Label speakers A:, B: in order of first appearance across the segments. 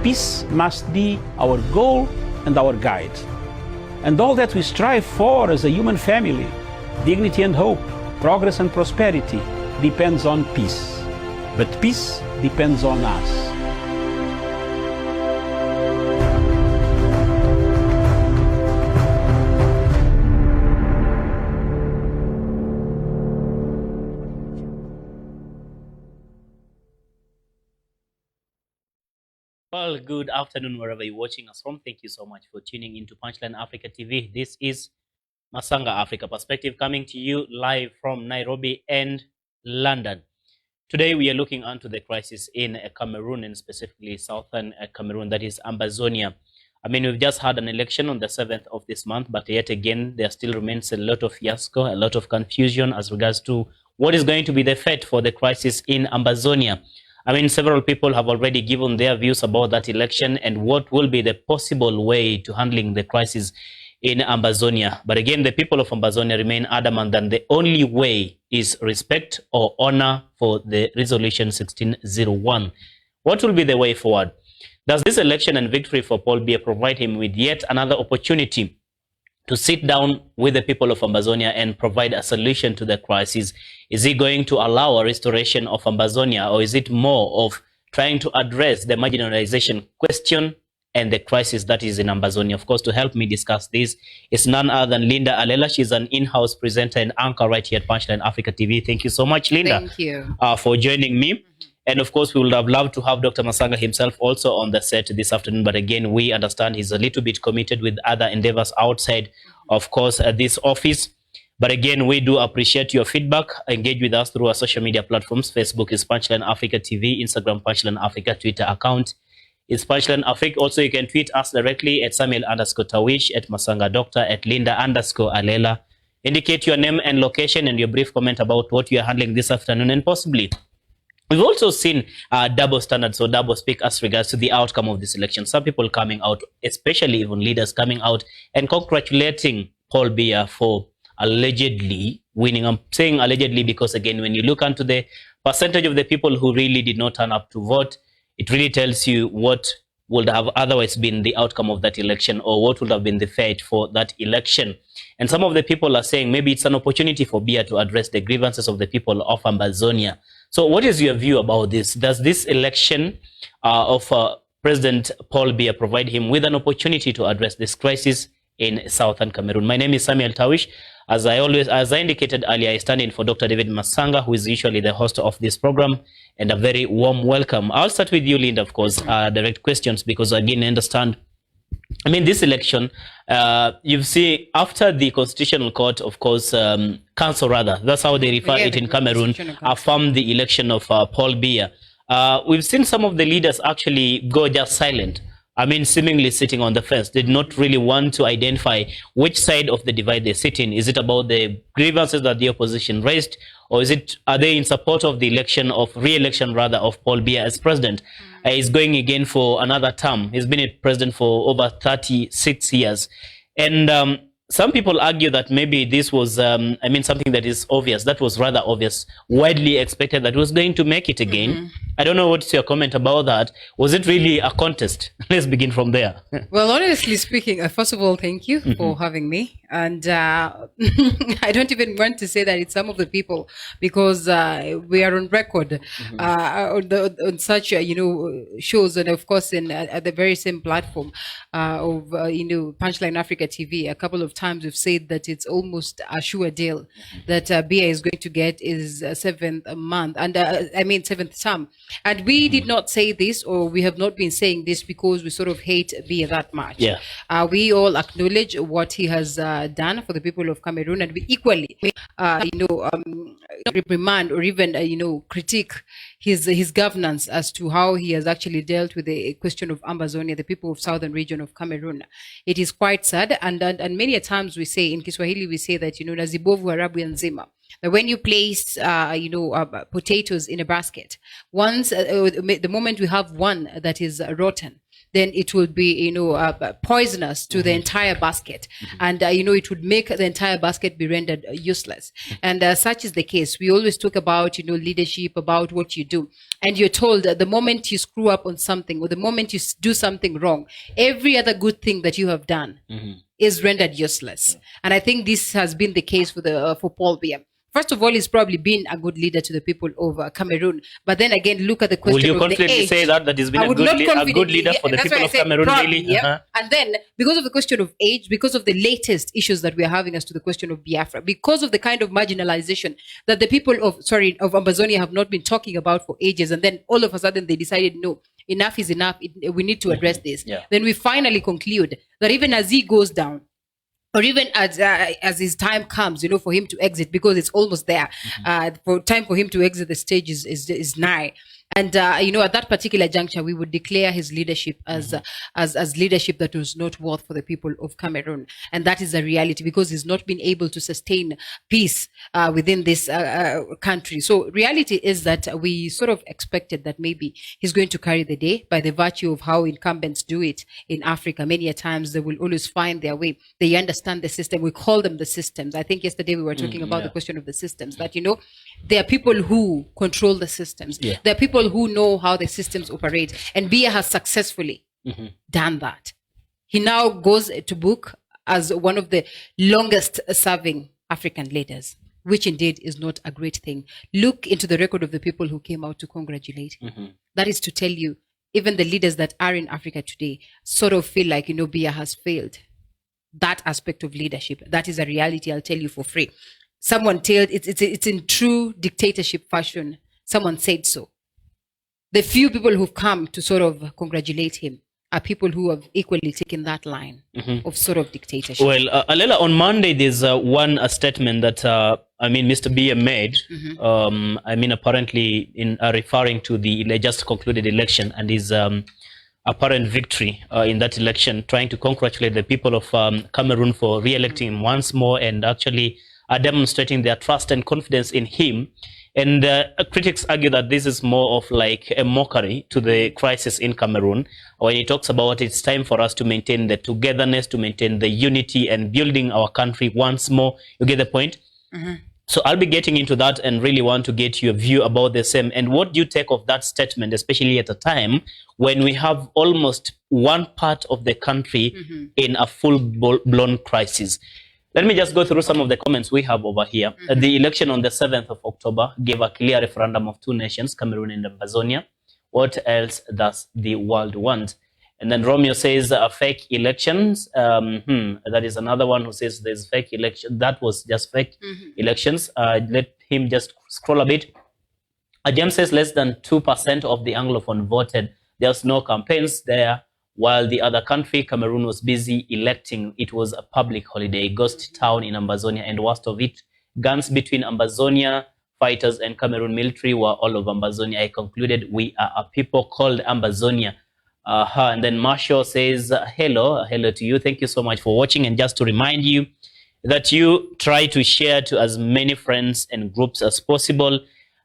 A: Peace must be our goal and our guide. And all that we strive for as a human family, dignity and hope, progress and prosperity, depends on peace. But peace depends on us.
B: Well, good afternoon wherever you're watching us from. Thank you so much for tuning into Punchline Africa TV. This is Masanga Africa Perspective coming to you live from Nairobi and London. Today we are looking onto the crisis in Cameroon, and specifically southern Cameroon, that is Ambazonia. I mean, we've just had an election on the 7th of this month, but yet again, there still remains a lot of fiasco, a lot of confusion as regards to what is going to be the fate for the crisis in Ambazonia. I mean, several people have already given their views about that election and what will be the possible way to handling the crisis in Ambazonia. But again, the people of Ambazonia remain adamant that the only way is respect or honor for the resolution 1601. What will be the way forward? Does this election and victory for Paul Biya provide him with yet another opportunity to sit down with the people of Ambazonia and provide a solution to the crisis? Is he going to allow a restoration of Ambazonia, or is it more of trying to address the marginalization question and the crisis that is in Ambazonia? Of course, to help me discuss this is none other than Linda Alela. She's an in-house presenter and anchor right here at Punchline Africa TV. Thank you so much, Linda.
C: Thank you.
B: For joining me. And of course, we would have loved to have Dr. Masanga himself also on the set this afternoon. But again, we understand he's a little bit committed with other endeavors outside, of course, this office. But again, we do appreciate your feedback. Engage with us through our social media platforms. Facebook is Punchline Africa TV, Instagram Punchline Africa, Twitter account is Punchline Africa. Also, you can tweet us directly at Samuel_Tawish, at Masanga Doctor, at Linda_Alela. Indicate your name and location and your brief comment about what you are handling this afternoon, and possibly we've also seen double standards or double speak as regards to the outcome of this election. Some people coming out, especially even leaders coming out and congratulating Paul Biya for allegedly winning. I'm saying allegedly because, again, when you look into the percentage of the people who really did not turn up to vote, it really tells you what would have otherwise been the outcome of that election, or what would have been the fate for that election. And some of the people are saying maybe it's an opportunity for Biya to address the grievances of the people of Ambazonia. So what is your view about this? Does this election of President Paul Biya provide him with an opportunity to address this crisis in southern Cameroon? My name is Samuel Tawish. As I indicated earlier, I stand in for Dr. David Masanga, who is usually the host of this program, and a very warm welcome. I'll start with you, Linda, of course, direct questions, because again, I understand, I mean, this election, you see, after the Constitutional Court, of course, council rather, that's how they refer it in Cameroon, affirmed the election of Paul Biya. We've seen some of the leaders actually go just silent. I mean, seemingly sitting on the fence, did not really want to identify which side of the divide they sit in. Is it about the grievances that the opposition raised, or are they in support of the re-election rather of Paul Biya as president? He's going again for another term. He's been a president for over 36 years. And some people argue that maybe this was, something that is obvious. That was rather obvious, widely expected that he was going to make it again. I don't know what's your comment about that. Was it really a contest? Let's begin from there.
C: Well, honestly speaking, first of all, thank you for having me. And I don't even want to say that it's some of the people, because we are on record on such, shows, and of course at the very same platform of, Punchline Africa TV. A couple of times we've said that it's almost a sure deal that Biya is going to get his seventh term. And we did not say this, or we have not been saying this because we sort of hate Biya that much.
B: Yeah.
C: We all acknowledge what he has done for the people of Cameroon, and we equally, reprimand or even, critique his governance as to how he has actually dealt with the question of Ambazonia, the people of southern region of Cameroon. It is quite sad, and many a times we say in Kiswahili, we say that nazibovu harabu ya nzima, that when you place potatoes in a basket, once the moment we have one that is rotten, then it will be, poisonous to the entire basket. And, it would make the entire basket be rendered useless. And such is the case. We always talk about, leadership, about what you do. And you're told that the moment you screw up on something, or the moment you do something wrong, every other good thing that you have done is rendered useless. And I think this has been the case for Paul Biya. First of all, he's probably been a good leader to the people of Cameroon. But then again, look at the question of the age.
B: Will you confidently say that he's been a good leader for the people of Cameroon,
C: probably,
B: really?
C: Yeah. And then, because of the question of age, because of the latest issues that we are having as to the question of Biafra, because of the kind of marginalization that the people of Ambazonia have not been talking about for ages, and then all of a sudden they decided, no, enough is enough. We need to address this.
B: Yeah.
C: Then we finally conclude that even as he goes down, or even as his time comes, for him to exit, because it's almost there. For time for him to exit the stage is nigh. And at that particular juncture, we would declare his leadership as leadership that was not worth for the people of Cameroon, and that is a reality, because he's not been able to sustain peace within this country. So reality is that we sort of expected that maybe he's going to carry the day by the virtue of how incumbents do it in Africa. Many a times they will always find their way. They understand the system. We call them the systems. I think yesterday we were talking about the question of the systems. That there are people who control the systems. Yeah. There are people who know how the systems operate, and Biya has successfully done that. He now goes to book as one of the longest serving African leaders, which indeed is not a great thing. Look into the record of the people who came out to congratulate him. That is to tell you, even the leaders that are in Africa today sort of feel like, Biya has failed that aspect of leadership. That is a reality, I'll tell you for free. Someone told, it's in true dictatorship fashion. Someone said so. The few people who've come to sort of congratulate him are people who have equally taken that line of sort of dictatorship.
B: Well, Alela, on Monday, there's one statement that, Mr. Biya made, apparently in referring to the just concluded election and his apparent victory in that election, trying to congratulate the people of Cameroon for re-electing him once more, and actually demonstrating their trust and confidence in him. And critics argue that this is more of like a mockery to the crisis in Cameroon, when he talks about it's time for us to maintain the togetherness, to maintain the unity and building our country once more. You get the point? So I'll be getting into that and really want to get your view about the same. And what do you take of that statement, especially at a time when we have almost one part of the country in a full-blown crisis? Let me just go through some of the comments we have over here. The election on the 7th of October gave a clear referendum of two nations, Cameroon and Ambazonia. What else does the world want? And then Romeo says fake elections. That is another one who says there's fake election. That was just fake elections. Let him just scroll a bit. James says less than 2% of the Anglophone voted. There's no campaigns there. While the other country, Cameroon, was busy electing, it was a public holiday, ghost town in Ambazonia, and worst of it, guns between Ambazonia fighters and Cameroon military were all over Ambazonia. I concluded, we are a people called Ambazonia. And then Marshall says, hello to you. Thank you so much for watching. And just to remind you that you try to share to as many friends and groups as possible,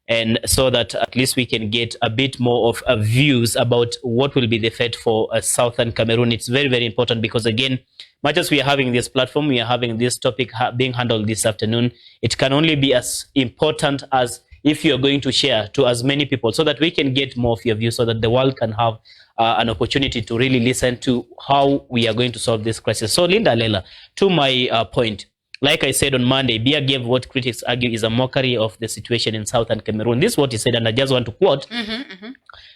B: and so that at least we can get a bit more of views about what will be the fate for Southern Cameroon. It's very, very important because, again, much as we are having this platform, we are having this topic being handled this afternoon, it can only be as important as if you are going to share to as many people so that we can get more of your views, so that the world can have an opportunity to really listen to how we are going to solve this crisis. So, Linda Lela, to my point, like I said on Monday, Biya gave what critics argue is a mockery of the situation in Southern Cameroon. This is what he said, and I just want to quote.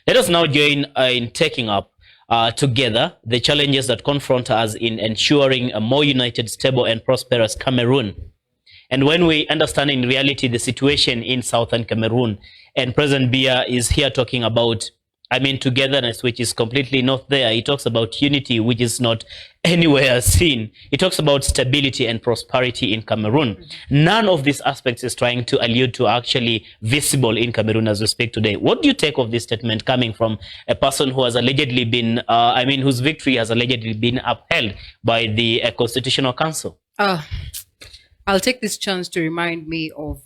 B: Let us now join in taking up together the challenges that confront us in ensuring a more united, stable, and prosperous Cameroon. And when we understand in reality the situation in Southern Cameroon, and President Biya is here talking about, togetherness, which is completely not there. He talks about unity, which is not anywhere seen. He talks about stability and prosperity in Cameroon. None of these aspects is trying to allude to actually visible in Cameroon as we speak today. What do you take of this statement coming from a person who has allegedly been, whose victory has allegedly been upheld by the Constitutional Council?
C: I'll take this chance to remind me of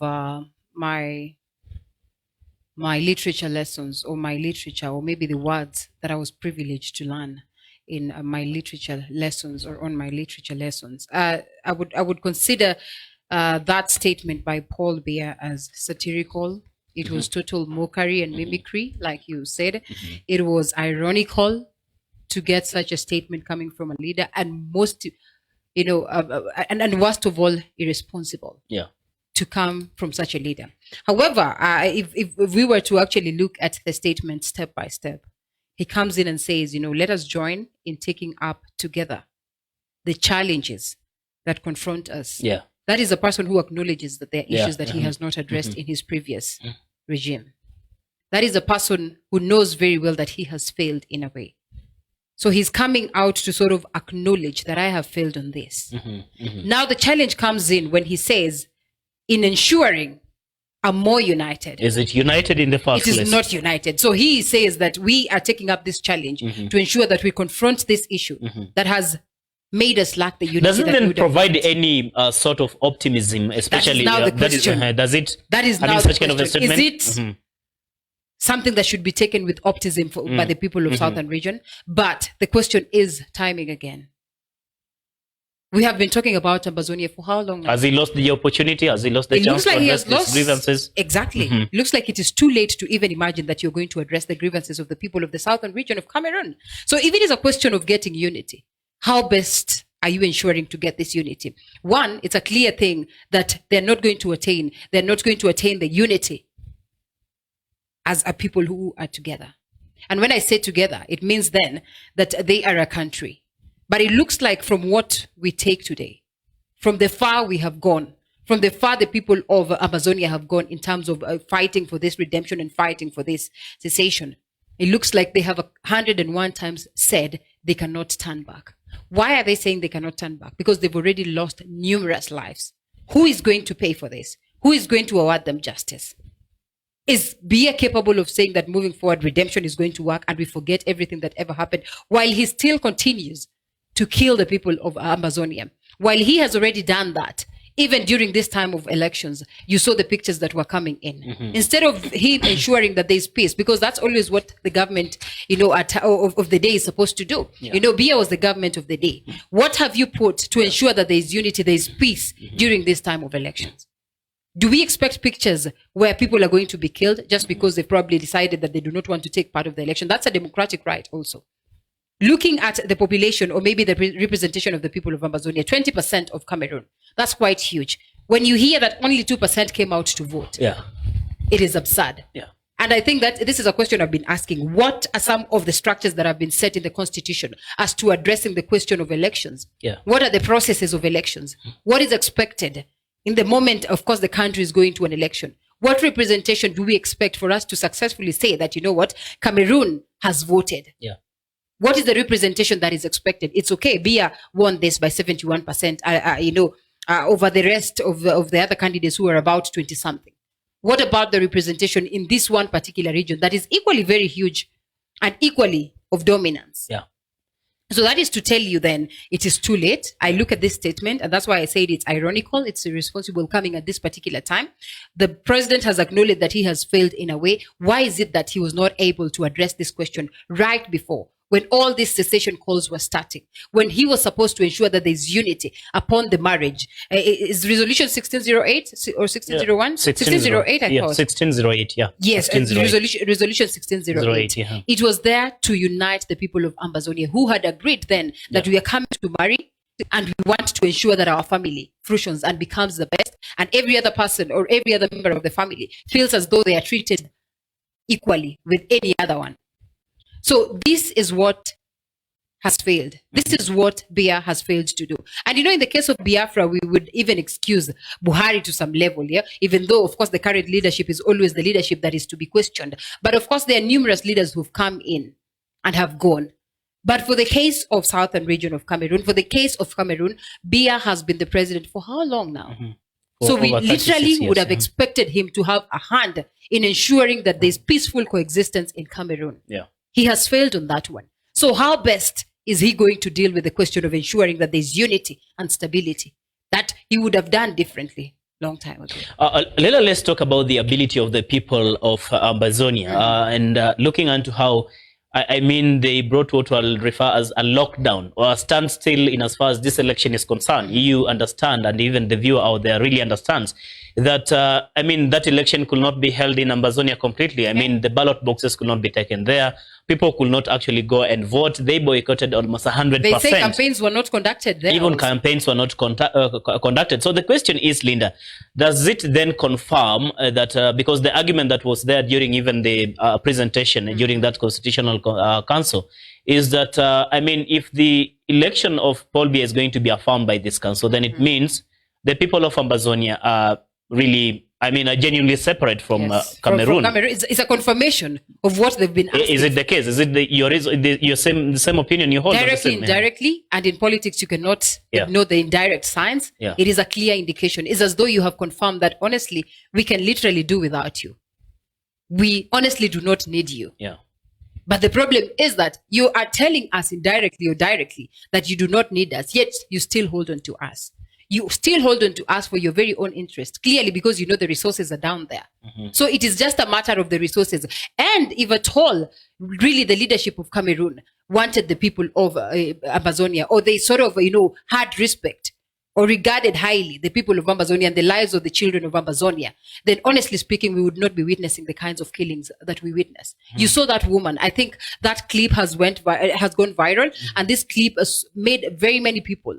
C: my literature lessons, or my literature, or maybe the words that I was privileged to learn in my literature lessons, or on my literature lessons. I would consider that statement by Paul Biya as satirical, It was total mockery and mimicry, like you said. It was ironical to get such a statement coming from a leader, and most, and worst of all, irresponsible.
B: Yeah.
C: To come from such a leader. However, if we were to actually look at the statement step by step, he comes in and says, let us join in taking up together the challenges that confront us.
B: Yeah.
C: That is a person who acknowledges that there are issues that he has not addressed in his previous regime. That is a person who knows very well that he has failed in a way. So he's coming out to sort of acknowledge that I have failed on this. Now the challenge comes in when he says, in ensuring a more united.
B: Is it united in the first place?
C: It is not united. So he says that we are taking up this challenge to ensure that we confront this issue that has made us lack the unity.
B: Doesn't it provide any sort of optimism, especially?
C: That is now the question.
B: Does it?
C: That is now
B: such
C: the
B: kind of a
C: question.
B: statement?
C: Is it something that should be taken with optimism by the people of Southern region? But the question is timing again. We have been talking about Ambazonia for how long now?
B: Has he lost the opportunity? Has he lost the chance to address his grievances?
C: Exactly. Looks like it is too late to even imagine that you're going to address the grievances of the people of the southern region of Cameroon. So if it is a question of getting unity, how best are you ensuring to get this unity? One, it's a clear thing that they're not going to attain. They're not going to attain the unity as a people who are together. And when I say together, it means then that they are a country. But it looks like from what we take today, from the far we have gone, from the far the people of Amazonia have gone in terms of fighting for this redemption and fighting for this cessation, it looks like they have 101 times said they cannot turn back. Why are they saying they cannot turn back? Because they've already lost numerous lives. Who is going to pay for this? Who is going to award them justice? Is Biya capable of saying that moving forward, redemption is going to work and we forget everything that ever happened, while he still continues to kill the people of Ambazonia? While he has already done that, even during this time of elections, you saw the pictures that were coming in. Instead of him ensuring that there's peace, because that's always what the government, of the day is supposed to do.
B: Yeah.
C: Biya was the government of the day. What have you put to ensure that there's unity, there's peace during this time of elections? Do we expect pictures where people are going to be killed just because they've probably decided that they do not want to take part of the election? That's a democratic right also. Looking at the population, or maybe the representation of the people of Ambazonia, 20% of Cameroon, that's quite huge. When you hear that only 2% came out to vote, it is absurd.
B: Yeah.
C: And I think that this is a question I've been asking. What are some of the structures that have been set in the constitution as to addressing the question of elections?
B: Yeah.
C: What are the processes of elections? What is expected in the moment, of course, the country is going to an election? What representation do we expect for us to successfully say that, Cameroon has voted?
B: Yeah.
C: What is the representation that is expected? It's okay. Biya won this by 71%, over the rest of the other candidates who are about 20 something. What about the representation in this one particular region that is equally very huge and equally of dominance?
B: Yeah.
C: So that is to tell you then it is too late. I look at this statement, and that's why I said it's ironical. It's irresponsible coming at this particular time. The president has acknowledged that he has failed in a way. Why is it that he was not able to address this question right before, when all these cessation calls were starting, when he was supposed to ensure that there's unity upon the marriage? Is resolution 1608 or 1601? 1608, I call it.
B: 1608, yeah.
C: Yes,
B: 1608.
C: resolution 1608.
B: Yeah.
C: It was there to unite the people of Ambazonia, who had agreed then that we are coming to marry and we want to ensure that our family fruitions and becomes the best, and every other person or every other member of the family feels as though they are treated equally with any other one. So this is what has failed. This is what Biya has failed to do. And in the case of Biafra, we would even excuse Buhari to some level, even though, of course, the current leadership is always the leadership that is to be questioned. But of course, there are numerous leaders who've come in and have gone. But for the case of southern region of Cameroon, Biya has been the president for how long now? So we literally would have expected him to have a hand in ensuring that there's peaceful coexistence in Cameroon.
B: Yeah.
C: He has failed on that one. So how best is he going to deal with the question of ensuring that there's unity and stability that he would have done differently long time ago?
B: Let's talk about the ability of the people of Ambazonia and looking into how, they brought what I'll refer as a lockdown or a standstill in as far as this election is concerned. You understand, and even the viewer out there really understands. that, that election could not be held in Ambazonia completely. I mean, the ballot boxes could not be taken there. People could not actually go and vote. They boycotted almost 100%.
C: They say campaigns were not conducted there.
B: Even campaigns were not conducted. So the question is, Linda, does it then confirm that, because the argument that was there during even the presentation during that Constitutional Council is that, if the election of Paul Biya is going to be affirmed by this council, then it means the people of Ambazonia are really, are genuinely separate from Cameroon.
C: From Cameroon. It's a confirmation of what they've been asking.
B: Is it the case? Is it the same opinion you hold?
C: Directly, indirectly, and in politics you cannot ignore the indirect signs.
B: Yeah.
C: It is a clear indication. It's as though you have confirmed that, honestly, we can literally do without you. We honestly do not need you.
B: Yeah.
C: But the problem is that you are telling us indirectly or directly that you do not need us, yet you still hold on to us. You still hold on to us for your very own interest, clearly because you know the resources are down there. So it is just a matter of the resources. And if at all, really the leadership of Cameroon wanted the people of Ambazonia, or they sort of, had respect or regarded highly the people of Ambazonia and the lives of the children of Ambazonia, then honestly speaking, we would not be witnessing the kinds of killings that we witness. You saw that woman. I think that clip has gone viral, and this clip has made very many people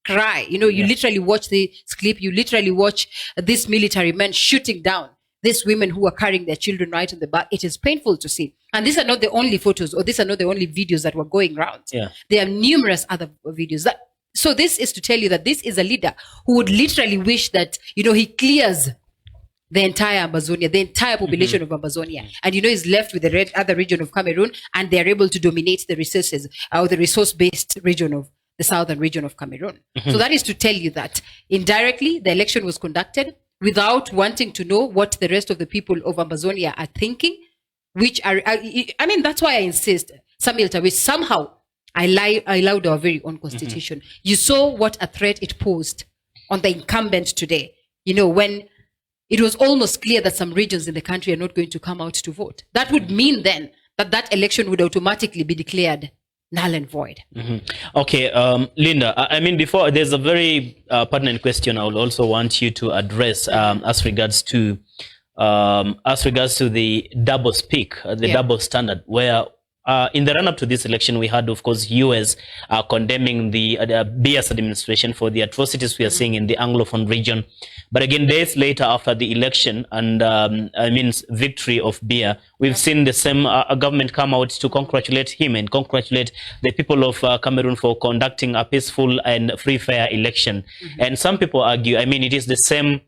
C: cry. You literally watch this clip, you literally watch these military men shooting down these women who are carrying their children right in the back. It is painful to see. And these are not the only photos, or these are not the only videos that were going around.
B: Yeah.
C: There are numerous other videos. So this is to tell you that this is a leader who would literally wish that, he clears the entire Ambazonia, the entire population of Ambazonia. And, is left with the other region of Cameroon, and they're able to dominate the resources, or the resource-based region of the southern region of Cameroon. So that is to tell you that indirectly the election was conducted without wanting to know what the rest of the people of Ambazonia are thinking, which are, that's why I insist, Samuel Tawish, somehow I allowed our very own constitution. You saw what a threat it posed on the incumbent today, when it was almost clear that some regions in the country are not going to come out to vote. That would mean then that election would automatically be declared null and void.
B: Okay, Linda, before, there's a very pertinent question I would also want you to address as regards to the double speak, double standard, where in the run-up to this election, we had, of course, US condemning the Biya's administration for the atrocities we are seeing in the Anglophone region. But again, days later after the election and victory of Biya, we've seen the same government come out to congratulate him and congratulate the people of Cameroon for conducting a peaceful and free, fair election. And some people argue, it is the same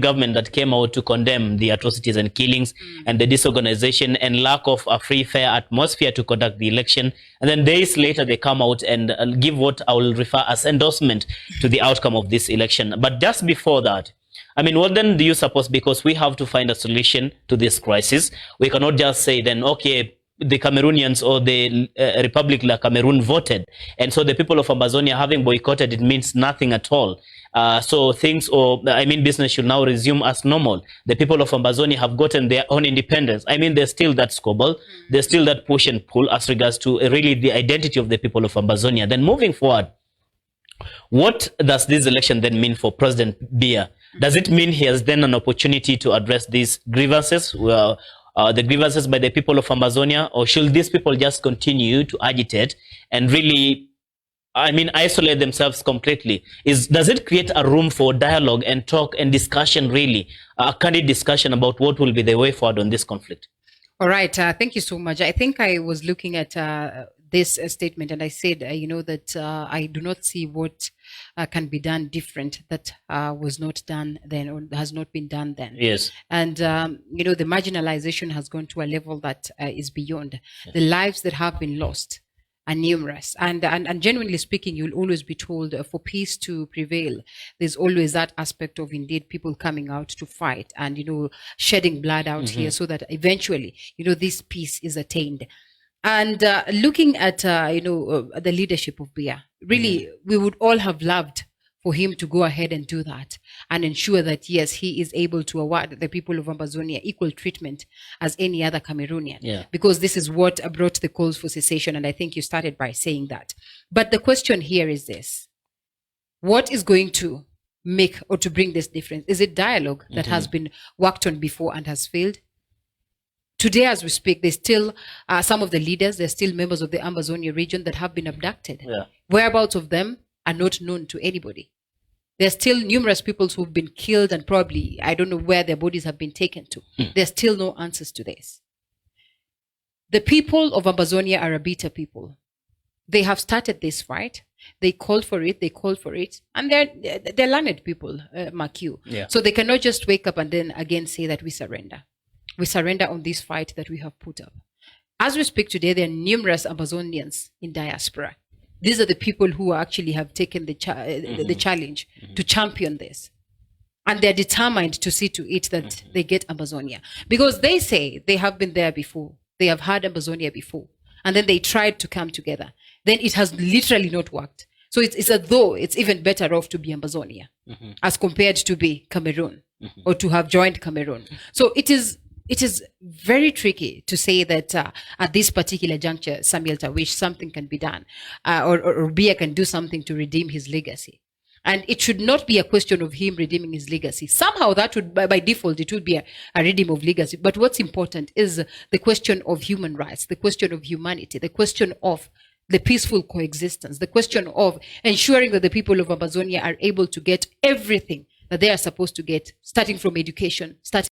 B: government that came out to condemn the atrocities and killings and the disorganization and lack of a free, fair atmosphere to conduct the election. And then days later, they come out and give what I will refer as endorsement to the outcome of this election. But just before that, what then do you suppose? Because we have to find a solution to this crisis. We cannot just say then, okay, the Cameroonians or the Republic of Cameroon voted, and so the people of Ambazonia having boycotted it means nothing at all. So things, business should now resume as normal. The people of Ambazonia have gotten their own independence. There's still that squabble. There's still that push and pull as regards to really the identity of the people of Ambazonia. Then moving forward, what does this election then mean for President Biya? Does it mean he has then an opportunity to address these grievances? The grievances by the people of Ambazonia, or should these people just continue to agitate and really, isolate themselves completely? Does it create a room for dialogue and talk and discussion, really, a candid discussion about what will be the way forward on this conflict?
C: All right. Thank you so much. I think I was looking at this statement, and I said, that I do not see what can be done different that was not done then, or has not been done then.
B: Yes.
C: And, the marginalization has gone to a level that is beyond. The lives that have been lost are numerous. And genuinely speaking, you'll always be told for peace to prevail, there's always that aspect of indeed people coming out to fight and, shedding blood out here so that eventually, this peace is attained. And looking at, the leadership of Biya, really, we would all have loved for him to go ahead and do that and ensure that, yes, he is able to award the people of Ambazonia equal treatment as any other Cameroonian.
B: Yeah. Because
C: this is what brought the calls for cessation. And I think you started by saying that. But the question here is this. What is going to make or to bring this difference? Is it dialogue that has been worked on before and has failed? Today, as we speak, there's still some of the leaders, there's still members of the Ambazonia region that have been abducted.
B: Yeah.
C: Whereabouts of them are not known to anybody. There's still numerous people who've been killed and probably, I don't know where their bodies have been taken to. There's still no answers to this. The people of Ambazonia are a bitter people. They have started this fight. They called for it, and they're learned people, Mark you.
B: Yeah.
C: So they cannot just wake up and then again say that we surrender. We surrender on this fight that we have put up. As we speak today, there are numerous Ambazonians in diaspora. These are the people who actually have taken the challenge to champion this. And they're determined to see to it that they get Ambazonia. Because they say they have been there before. They have had Ambazonia before. And then they tried to come together. Then it has literally not worked. So it's as though it's even better off to be Ambazonia as compared to be Cameroon or to have joined Cameroon. So it is very tricky to say that at this particular juncture, Samuel Tawish, something can be done, or Biya can do something to redeem his legacy. And it should not be a question of him redeeming his legacy. Somehow that would, by default, it would be a redeem of legacy. But what's important is the question of human rights, the question of humanity, the question of the peaceful coexistence, the question of ensuring that the people of Ambazonia are able to get everything that they are supposed to get, starting from education, starting